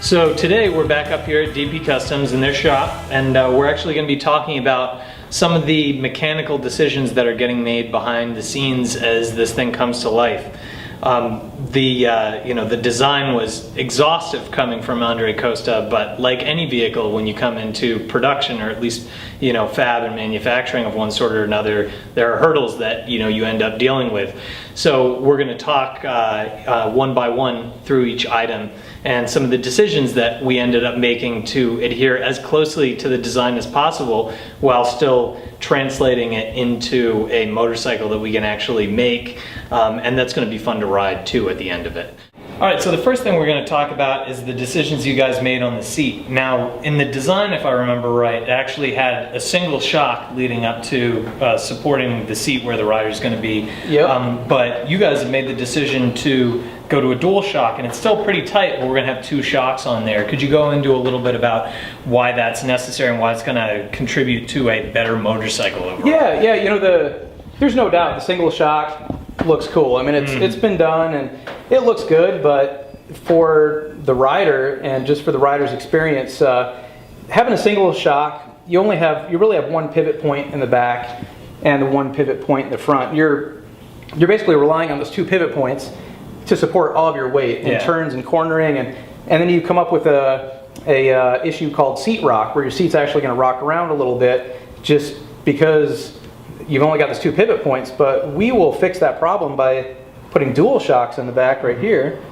So today we're back up here at DP Customs in their shop, and we're actually going to be talking about some of the mechanical decisions that are getting made behind the scenes as this thing comes to life. The design was exhaustive coming from Andre Costa, but like any vehicle, when you come into production, or at least fab and manufacturing of one sort or another, there are hurdles that you end up dealing with. So we're going to talk one by one through each item and some of the decisions that we ended up making to adhere as closely to the design as possible while still translating it into a motorcycle that we can actually make, and that's going to be fun to ride too at the end of it. Alright, so the first thing we're going to talk about is the decisions you guys made on the seat. Now, in the design, if I remember right, it actually had a single shock leading up to supporting the seat where the rider's going to be. Yep. But you guys have made the decision to go to a dual shock, and it's still pretty tight, but we're going to have two shocks on there. Could you go into a little bit about why that's necessary and why it's going to contribute to a better motorcycle overall? Yeah, there's no doubt the single shock looks cool. I mean, it's been done and it looks good, but for the rider and just for the rider's experience, having a single shock, you really have one pivot point in the back and the one pivot point in the front. You're basically relying on those two pivot points to support all of your weight in turns and cornering, and then you come up with a issue called seat rock, where your seat's actually going to rock around a little bit just because you've only got those two pivot points. But we will fix that problem by putting dual shocks in the back right here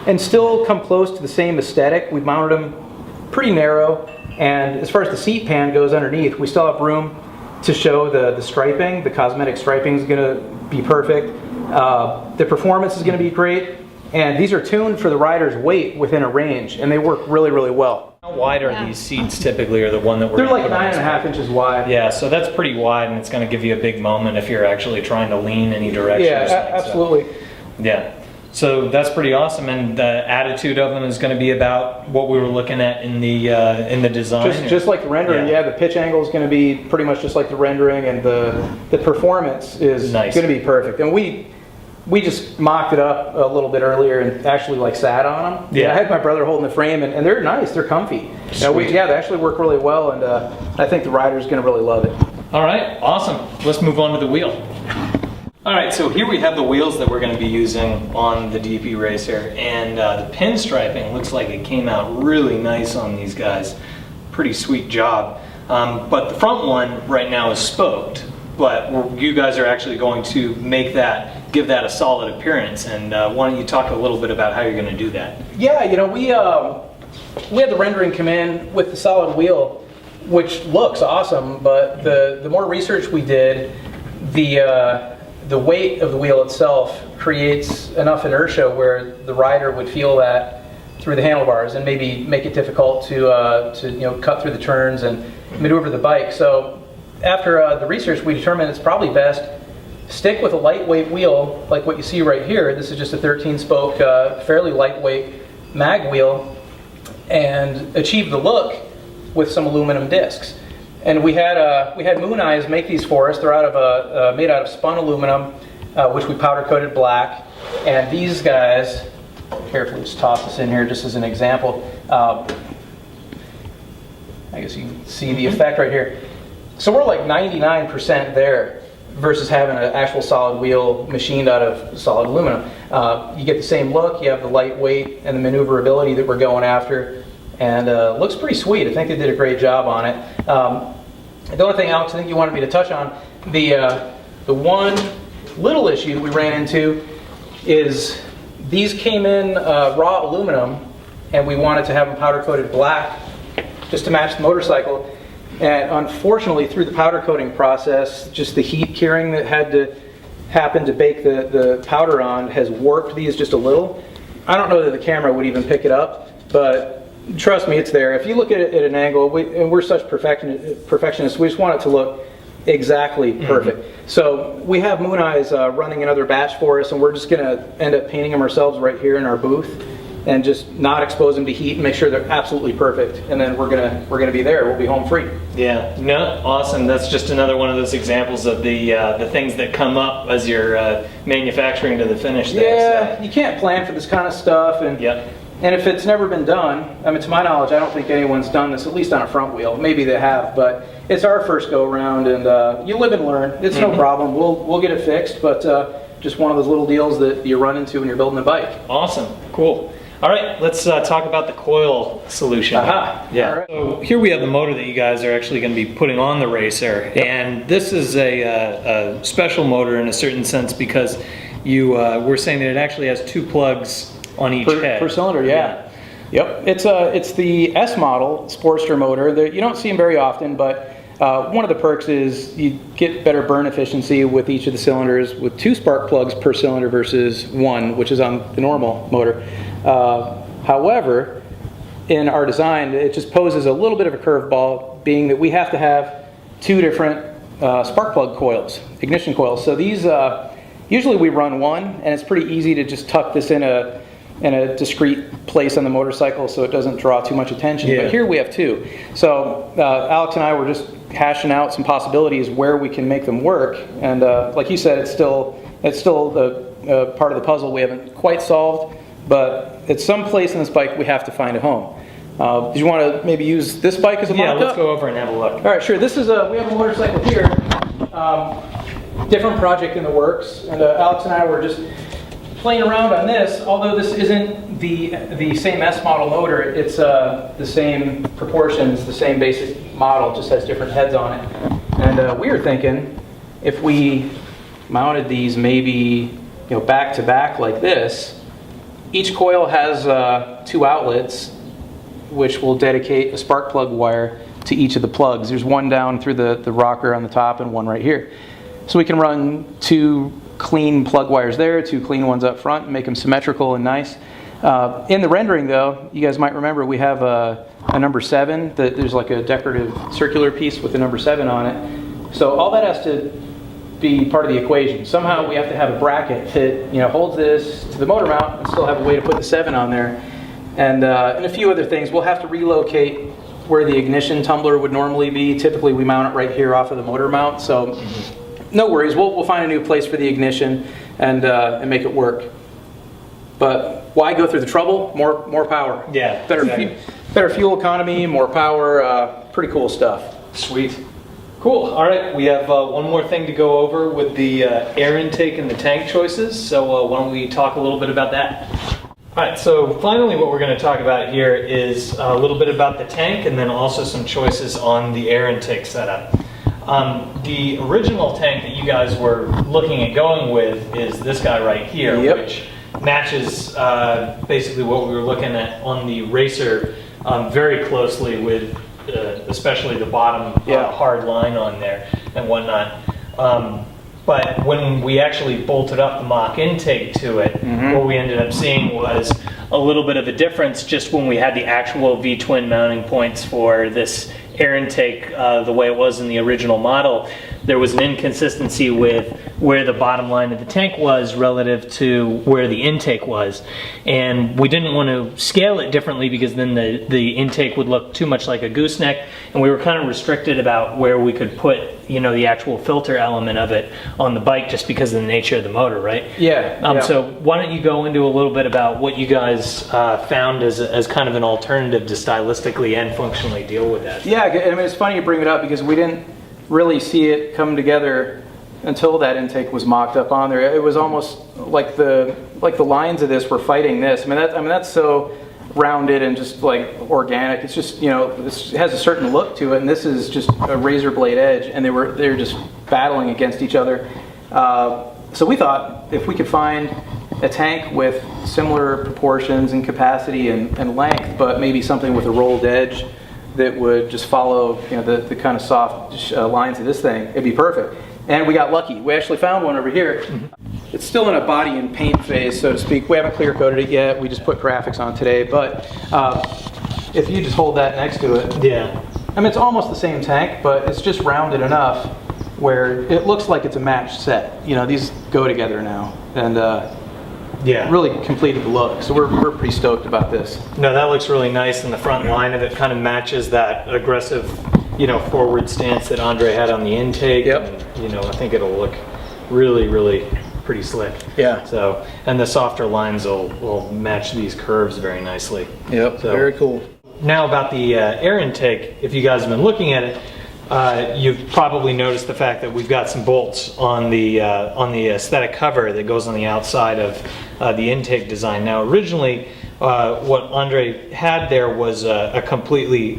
and still come close to the same aesthetic. We've mounted them pretty narrow, and as far as the seat pan goes underneath, we still have room to show the striping. The cosmetic striping is going to be perfect. The performance is going to be great, and these are tuned for the rider's weight within a range, and they work really, really well. How wide are these seats typically, or the one that we're They're like 9.5 inches wide. Yeah, so that's pretty wide, and it's going to give you a big moment if you're actually trying to lean any direction. Yeah, absolutely. So, yeah, so that's pretty awesome, and the attitude of them is going to be about what we were looking at in the design. Just like the rendering, yeah. The pitch angle is going to be pretty much just like the rendering, and the performance is going to be perfect. And we just mocked it up a little bit earlier and actually sat on them. Yeah, I had my brother holding the frame, and they're nice. They're comfy. They actually work really well, and I think the rider's going to really love it. All right, awesome. Let's move on to the wheel. All right, so here we have the wheels that we're going to be using on the DP Racer, and the pinstriping looks like it came out really nice on these guys. Pretty sweet job. But the front one right now is spoked, but you guys are actually going to give that a solid appearance. And why don't you talk a little bit about how you're going to do that? Yeah, we had the rendering come in with the solid wheel, which looks awesome, but the more research we did, the weight of the wheel itself creates enough inertia where the rider would feel that through the handlebars and maybe make it difficult to cut through the turns and maneuver the bike. So after the research, we determined it's probably best stick with a lightweight wheel like what you see right here. This is just a 13-spoke, fairly lightweight mag wheel, and achieve the look with some aluminum discs. And we had Moon Eyes make these for us. They're made out of spun aluminum, which we powder coated black. And these guys, carefully just toss this in here just as an example. I guess you can see the effect right here. So we're like 99% there versus having an actual solid wheel machined out of solid aluminum. You get the same look, you have the lightweight and the maneuverability that we're going after, and looks pretty sweet. I think they did a great job on it. The only thing, Alex, I think you wanted me to touch on, the one little issue that we ran into is these came in raw aluminum, and we wanted to have them powder coated black just to match the motorcycle. And unfortunately, through the powder coating process, just the heat curing that had to happen to bake the powder on has warped these just a little. I don't know that the camera would even pick it up, but trust me, it's there. If you look at it at an angle, and we're such perfectionists, we just want it to look exactly perfect. So we have Moon Eyes running another batch for us, and we're just going to end up painting them ourselves right here in our booth, and just not expose them to heat and make sure they're absolutely perfect. And then we're gonna be there. We'll be home free. Yeah, no, awesome. That's just another one of those examples of the things that come up as you're manufacturing to the finish. Yeah, so you can't plan for this kind of stuff, and And if it's never been done, I mean, to my knowledge, I don't think anyone's done this, at least on a front wheel. Maybe they have, but it's our first go around, and you live and learn. It's no problem. We'll get it fixed, but just one of those little deals that you run into when you're building a bike. Awesome, cool. All right, let's talk about the coil solution. Aha. Yeah. All right. So here we have the motor that you guys are actually going to be putting on the racer, and this is a special motor in a certain sense because you we're saying that it actually has 2 plugs on each head. Per cylinder, yeah. Yep. It's the S model Sportster motor. You don't see them very often, but one of the perks is you get better burn efficiency with each of the cylinders with 2 spark plugs per cylinder versus 1, which is on the normal motor. However, in our design, it just poses a little bit of a curveball, being that we have to have 2 different spark plug coils, ignition coils. So these, usually we run 1, and it's pretty easy to just tuck this in a discrete place on the motorcycle so it doesn't draw too much attention. Yeah. But here we have 2. So Alex and I were just hashing out some possibilities where we can make them work. And like you said, it's still the part of the puzzle we haven't quite solved. But at some place in this bike, we have to find a home. Do you want to maybe use this bike as a mock-up? Yeah, let's go over and have a look. All right, sure. This is we have a motorcycle here. Different project in the works, and Alex and I were just playing around on this. Although this isn't the same S model motor, it's the same proportions, the same basic model, just has different heads on it. And we were thinking if we mounted these maybe back to back like this. Each coil has 2 outlets, which will dedicate a spark plug wire to each of the plugs. There's one down through the rocker on the top and one right here. So we can run 2 clean plug wires there, 2 clean ones up front, and make them symmetrical and nice. In the rendering, though, you guys might remember we have a number 7. There's like a decorative circular piece with the number 7 on it. So all that has to be part of the equation. Somehow we have to have a bracket that holds this to the motor mount and still have a way to put the 7 on there. And a few other things. We'll have to relocate where the ignition tumbler would normally be. Typically we mount it right here off of the motor mount, so no worries. We'll find a new place for the ignition and make it work. But why go through the trouble? More power. Yeah. Better fuel economy, more power. Pretty cool stuff. Sweet. Cool. All right, we have one more thing to go over with the air intake and the tank choices, so why don't we talk a little bit about that? All right, so finally what we're going to talk about here is a little bit about the tank and then also some choices on the air intake setup. The original tank that you guys were looking at going with is this guy right here, which matches basically what we were looking at on the racer very closely with especially the bottom hard line on there and whatnot. But when we actually bolted up the mock intake to it, what we ended up seeing was a little bit of a difference just when we had the actual V-twin mounting points for this air intake the way it was in the original model. There was an inconsistency with where the bottom line of the tank was relative to where the intake was. And we didn't want to scale it differently because then the intake would look too much like a gooseneck, and we were kind of restricted about where we could put the actual filter element of it on the bike just because of the nature of the motor, right? Yeah. So why don't you go into a little bit about what you guys found as kind of an alternative to stylistically and functionally deal with that? Yeah, I mean, it's funny you bring it up because we didn't really see it come together until that intake was mocked up on there. It was almost like the lines of this were fighting this. I mean that's so rounded and just like organic. It's just it has a certain look to it, and this is just a razor blade edge, and they were just battling against each other. So we thought if we could find a tank with similar proportions and capacity and length, but maybe something with a rolled edge that would just follow the kind of soft lines of this thing, it'd be perfect. And we got lucky. We actually found one over here. It's still in a body and paint phase, so to speak. We haven't clear coated it yet. We just put graphics on today. But if you just hold that next to it, I mean, it's almost the same tank, but it's just rounded enough where it looks like it's a matched set. These go together now, and really completed the look. So we're pretty stoked about this. No, that looks really nice, and the front line of it kind of matches that aggressive, forward stance that Andre had on the intake. Yep. And, I think it'll look really, really pretty slick. Yeah. So, and the softer lines will match these curves very nicely. Yep, So, very cool. now about the air intake, if you guys have been looking at it, you've probably noticed the fact that we've got some bolts on the aesthetic cover that goes on the outside of the intake design. Now originally, what Andre had there was a completely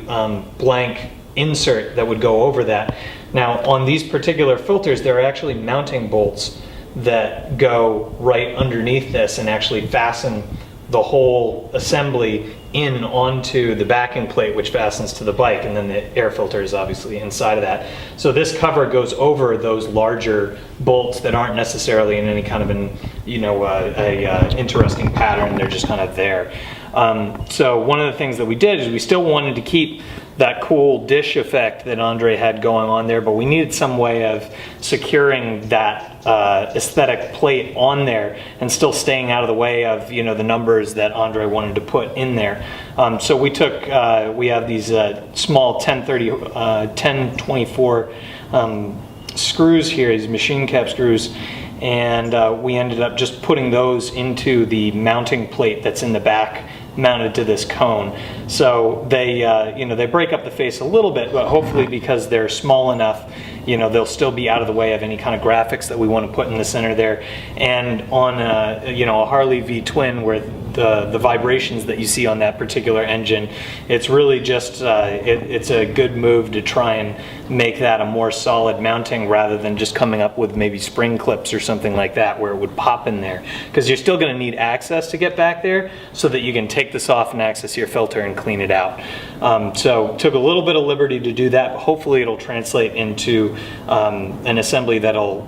blank insert that would go over that. Now on these particular filters, there are actually mounting bolts that go right underneath this and actually fasten the whole assembly in onto the backing plate, which fastens to the bike, and then the air filter is obviously inside of that. So this cover goes over those larger bolts that aren't necessarily in any kind of an, interesting pattern. They're just kind of there. So one of the things that we did is we still wanted to keep that cool dish effect that Andre had going on there, but we needed some way of securing that aesthetic plate on there and still staying out of the way of the numbers that Andre wanted to put in there. So we took we have these small 1024 screws here, these machine cap screws, and we ended up just putting those into the mounting plate that's in the back, mounted to this cone. So they they break up the face a little bit, but hopefully because they're small enough, they'll still be out of the way of any kind of graphics that we want to put in the center there. And on a Harley V twin, where the vibrations that you see on that particular engine, it's really just it's a good move to try and make that a more solid mounting rather than just coming up with maybe spring clips or something like that where it would pop in there, because you're still going to need access to get back there so that you can take this off and access your filter and clean it out. So took a little bit of liberty to do that, but hopefully it'll translate into an assembly that'll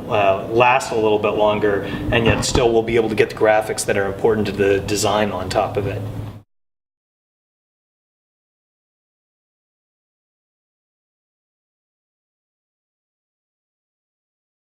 last a little bit longer, and yet still we'll be able to get the graphics that are important to the design on top of it.